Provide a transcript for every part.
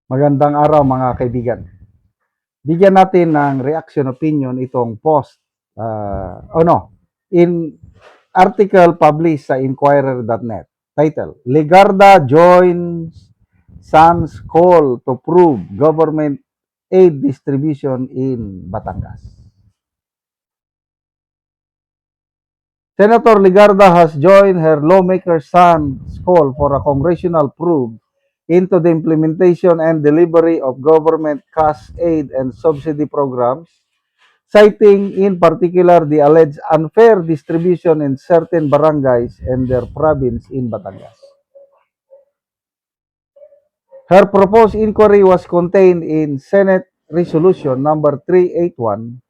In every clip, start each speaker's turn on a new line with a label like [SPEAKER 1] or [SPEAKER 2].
[SPEAKER 1] Magandang araw mga kaibigan. Bigyan natin ng reaction opinion itong post. In article published sa Inquirer.net. Title, Legarda joins San's call to prove government aid distribution in Batangas. Senator Legarda has joined her lawmaker son's call for a congressional probe into the implementation and delivery of government cash aid and subsidy programs, citing in particular the alleged unfair distribution in certain barangays and their province in Batangas. Her proposed inquiry was contained in Senate Resolution number 381,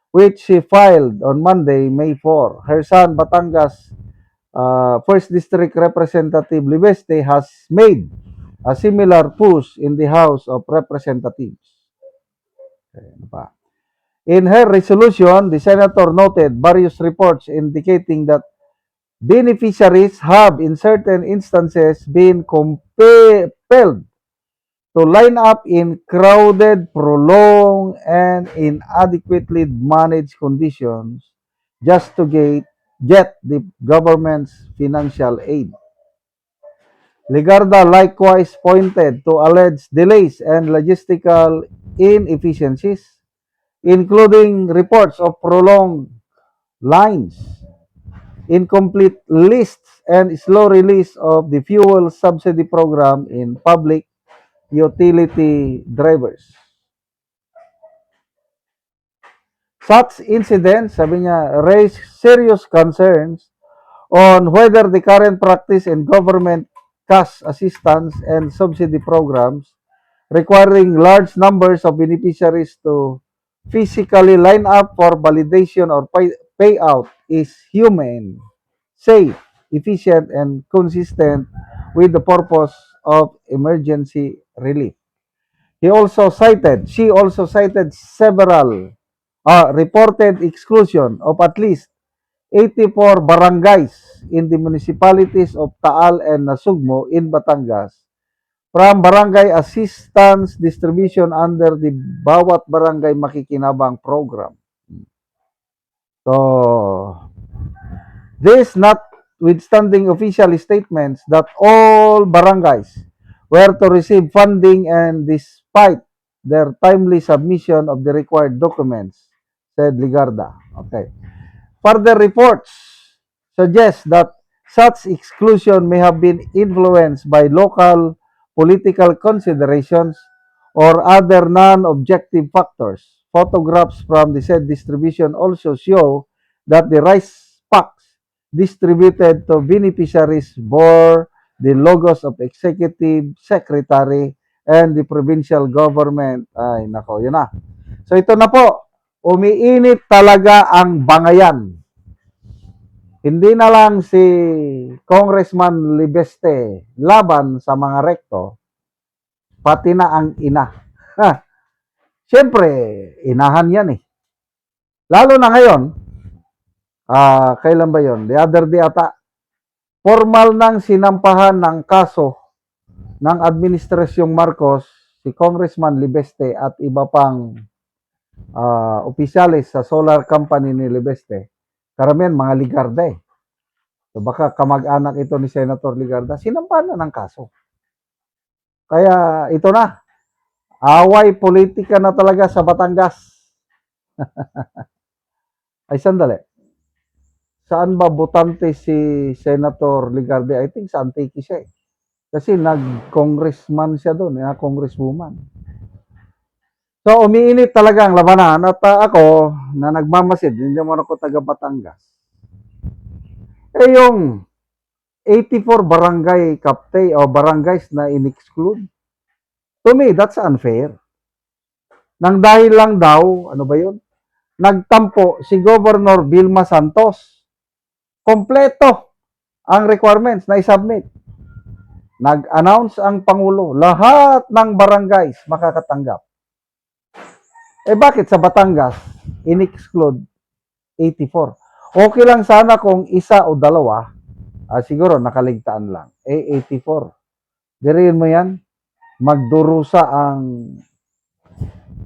[SPEAKER 1] which she filed on Monday, May 4. Her son, Batangas 1st District Representative Libeste, has made a similar push in the House of Representatives. In her resolution, the senator noted various reports indicating that beneficiaries have, in certain instances, been compelled to line up in crowded, prolonged, and inadequately managed conditions just to get the government's financial aid. Legarda likewise pointed to alleged delays and logistical inefficiencies, including reports of prolonged lines, incomplete lists, and slow release of the fuel subsidy program in public utility drivers. Such incidents, sabi niya, raise serious concerns on whether the current practice in government cash assistance and subsidy programs requiring large numbers of beneficiaries to physically line up for validation or payout is humane, safe, efficient, and consistent with the purpose of emergency relief. She also cited several reported exclusion of at least 84 barangays in the municipalities of Taal and Nasugmo in Batangas from barangay assistance distribution under the Bawat Barangay Makikinabang program. So, this notwithstanding official statements that all barangays were to receive funding and despite their timely submission of the required documents, said Ligarda. Okay. Further reports suggest that such exclusion may have been influenced by local political considerations or other non-objective factors. Photographs from the said distribution also show that the rice packs distributed to beneficiaries bore the logos of executive secretary and the provincial government. Ay, nako, yun na. So ito na po, umiinit talaga ang bangayan. Hindi na lang si Congressman Libeste laban sa mga rekto, pati na ang ina. Siyempre, inahan yan eh. Lalo na ngayon, kailan ba yon? The other day ata, formal nang sinampahan ng kaso ng Administrasyong Marcos si Congressman Libeste at iba pang opisyalis sa solar company ni Libeste. Karamihan mga Ligarda eh. So baka kamag-anak ito ni Senator Ligarda, sinampahan na ng kaso. Kaya ito na, away politika na talaga sa Batangas. Ay sandali. Saan ba botante si Senator Ligarda? I think sa Antique siya eh. Kasi nag-congressman siya doon, congresswoman. So, umiinit talaga ang labanan at ako na nagmamasid, hindi mo ako taga Batangas. Eh yung 84 barangay kapte o barangays na in-exclude, to me, that's unfair. Nang dahil lang daw, ano ba yun? Nagtampo si Governor Vilma Santos. Kompleto ang requirements na i-submit. Nag-announce ang Pangulo, lahat ng barangays makakatanggap. Eh bakit sa Batangas, in-exclude 84? Okay lang sana kung isa o dalawa, siguro nakaligtaan lang. 84. Diriin mo yan, magdurusa ang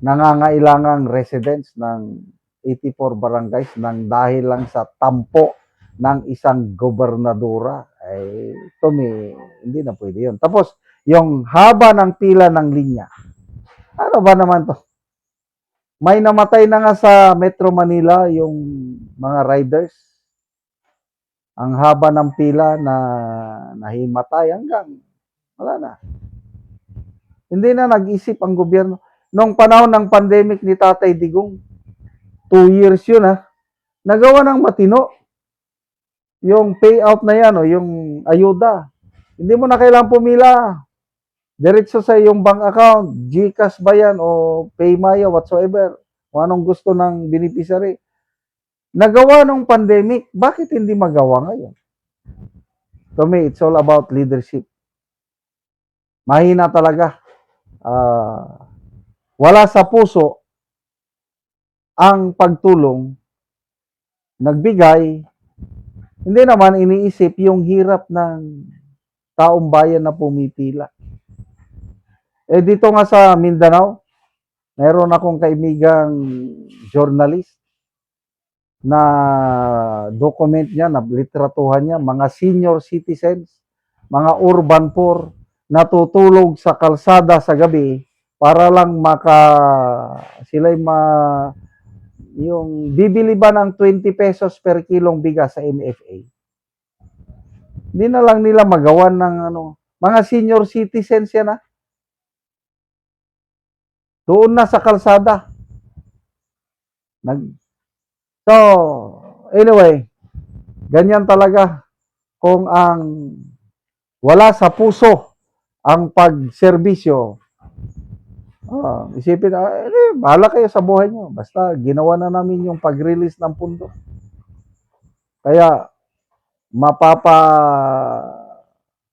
[SPEAKER 1] nangangailangang residents ng 84 barangays ng dahil lang sa tampo ng isang gobernadora. Ay, to me, hindi na pwede yun. Tapos, yung haba ng pila ng linya. Ano ba naman to? May namatay na nga sa Metro Manila yung mga riders. Ang haba ng pila na nahimatay hanggang wala na. Hindi na nag-isip ang gobyerno. Nung panahon ng pandemic ni Tatay Digong, 2 years yun nagawa ng matino. Yung payout na yan o yung ayuda. Hindi mo na kailangan pumila. Diretso sa iyong bank account, GCash ba yan o Paymaya, whatsoever. Kung anong gusto ng beneficiary. Nagawa nung pandemic, bakit hindi magawa ngayon? To me, it's all about leadership. Mahina talaga. Wala sa puso ang pagtulong, nagbigay, hindi naman iniisip yung hirap ng taong bayan na pumipila. Dito nga sa Mindanao, meron akong kaibigang journalist na document niya, na litratuhan niya, mga senior citizens, mga urban poor, natutulog sa kalsada sa gabi para lang yung bibili ba ng 20 pesos per kilong bigas sa MFA. Hindi na lang nila magawan ng mga senior citizens yan doon na sa kalsada. So, anyway, ganyan talaga kung ang wala sa puso ang pagserbisyo. Isipin, bahala kayo sa buhay nyo. Basta ginawa na namin yung pag-release ng pundo. Kaya,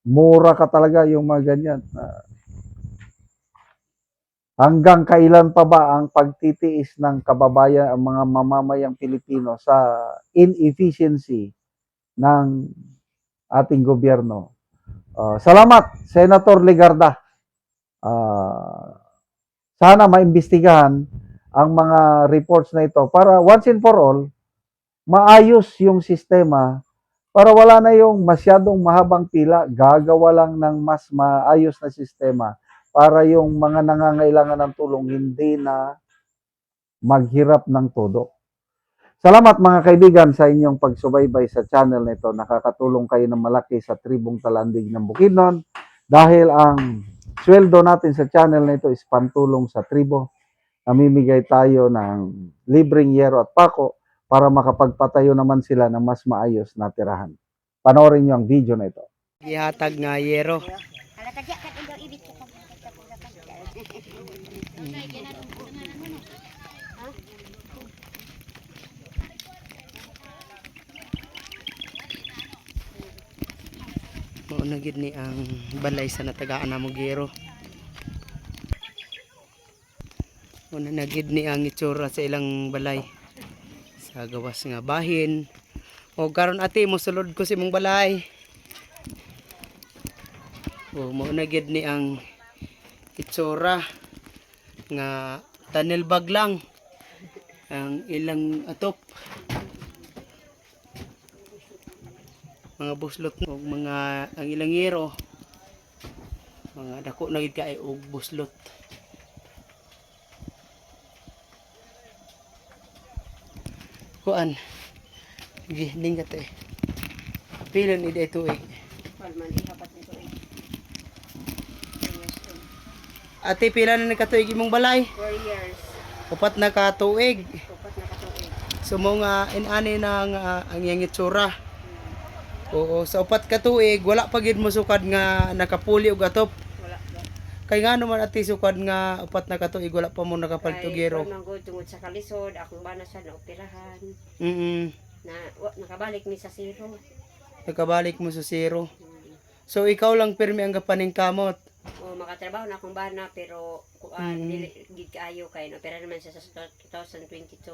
[SPEAKER 1] mura ka talaga yung mga ganyan. Hanggang kailan pa ba ang pagtitiis ng kababayan, ang mga mamamayang Pilipino sa inefficiency ng ating gobyerno? Salamat, Senator Legarda. Sana maimbestigahan ang mga reports na ito para once and for all, maayos yung sistema para wala na yung masyadong mahabang pila, gagawa lang ng mas maayos na sistema para yung mga nangangailangan ng tulong hindi na maghirap ng todo. Salamat mga kaibigan sa inyong pagsubaybay sa channel nito. Nakakatulong kayo ng malaki sa tribong Talandig ng Bukidnon dahil ang sweldo natin sa channel nito is pantulong sa tribo. Namimigay tayo ng libreng yero at pako para makapagpatayo naman sila ng mas maayos na tirahan. Panoorin niyo ang video na ito.
[SPEAKER 2] Ihatag nga yero. Mao na gid ni ang balay sa natagaan namo yero. Mao na gid ni ang itsura sa ilang balay. Sa gawas nga bahin. O karon ate mo sulod ko si mong balay. O mao na gid ni ang itsura nga tunnel bag lang ang ilang atop. Mga buslot o mga ang ilang yero. Mga dako na gid kay og buslot. Kuan. Giling ka te. Pilon ide tuig. Ate pila na nakatuig imong balay?
[SPEAKER 3] 4 years.
[SPEAKER 2] Upat na katuig.
[SPEAKER 3] Upat na katuig.
[SPEAKER 2] So mo nga inani na ang iyang itsura. Oo, sa upat ka tuig wala pa gid mo sukad nga nakapuli og atop.
[SPEAKER 3] Wala ba?
[SPEAKER 2] Kay nga naman ati sukad nga upat na katuig wala pa mo nakapaltugero.
[SPEAKER 3] Kay manggod tungod sa kalisod, akong bana sa naoperahan. Na nakabalik ni sa zero.
[SPEAKER 2] Nakabalik mo sa zero. So ikaw lang pirmi ang gapaning kamot.
[SPEAKER 3] O makatrabaho na akong bana pero dili gid kaayo kay opera naman siya sa 2022.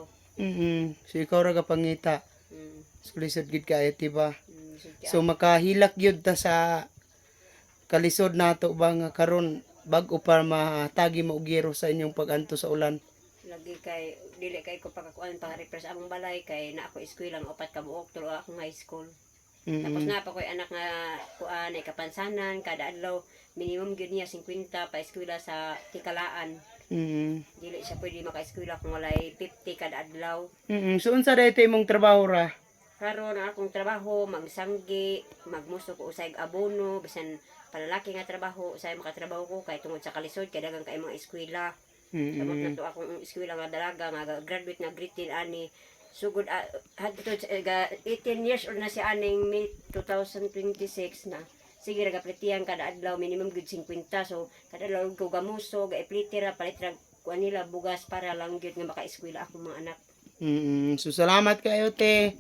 [SPEAKER 2] So ikaw ra gapangita.
[SPEAKER 3] Mm.
[SPEAKER 2] So lisod gid kaayo tiba.
[SPEAKER 3] Mm,
[SPEAKER 2] So makahilak gyud ta sa kalisod nato ba nga karon bag-o para matagi mo og yero sa inyong paganto sa ulan.
[SPEAKER 3] Lagi kay dili kay ko pagkakuan pa refresh akong balay kay na ako eskwela ang upat ka buok tulo akong high school. Tapos na pa ko'y anak nga kuan ay kapansanan kada adlaw minimum gyud niya 50 pa eskwela sa tikalaan. Dili siya pwede maka-eskwela kung walay 50 kada adlaw.
[SPEAKER 2] So unsa dayto imong trabaho ra?
[SPEAKER 3] Karon ang akong trabaho magsanggi, magmuso ko usay abono bisan palalaki nga trabaho usay makatrabaho ko kay tungod sa kalisod kay daghang kay mga eskwela. Samot na to akong eskwela nga dalaga nga graduate nga grade 10 ani. Sugod hadto 18 years old na si aning May 2026 na. Sige ra gaplitian kada adlaw minimum gud 50 so kada adlaw ko gamuso gaiplitira palit ra kuan nila bugas para lang gyud nga maka-eskwela akong mga anak.
[SPEAKER 2] So salamat kayo te.